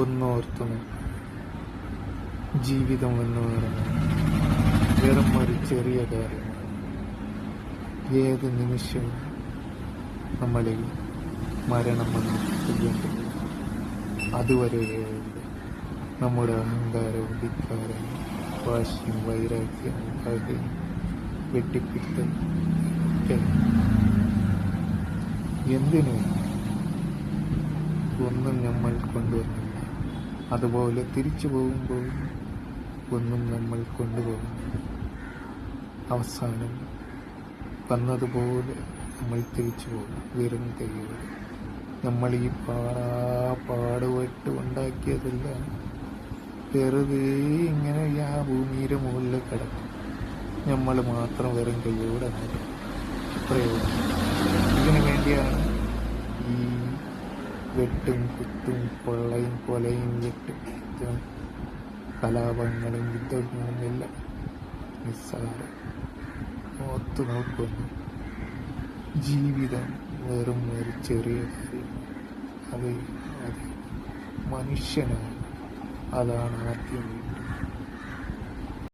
ഒന്നോർത്തു ജീവിതം എന്ന് പറയുന്നത് വെറും ഒരു ചെറിയ കാര്യമാണ്. ഏത് നിമിഷവും നമ്മളിൽ മരണം വന്ന് കൊല്ലേണ്ടത്. അതുവരെ നമ്മുടെ അഹങ്കാരവും ധിക്കാരവും വാശിയും വൈരാഗ്യവും പകയും വെട്ടിപ്പിടുത്തം എന്തിനു ഒന്നും നമ്മൾ കൊണ്ടുവന്നില്ല. അതുപോലെ തിരിച്ചു പോകുമ്പോൾ ഒന്നും നമ്മൾ കൊണ്ടുപോകുന്നില്ല. അവസാനം വന്നതുപോലെ നമ്മൾ തിരിച്ചു പോകും വെറും കൈയോടെ. നമ്മൾ ഈ പാടുപെട്ട് ഉണ്ടാക്കിയതല്ല, വെറുതെ ഇങ്ങനെ ആ ഭൂമിയുടെ മുകളിൽ കിടക്കും. നമ്മൾ മാത്രം വെറും കൈയോടെ പ്രയോജനം. ഇതിനു വേണ്ടിയാണ് ഈ വെട്ടും കുത്തും കൊള്ളയും കൊലയും വെട്ടും കലാപങ്ങളും യുദ്ധങ്ങളും എല്ലാം നിസ്സാരം. ഓർത്തു നോക്കുന്നു, ജീവിതം വെറും ഒരു ചെറിയ കാര്യം. അത് മനുഷ്യനാണ്. അതാണ് ആദ്യം.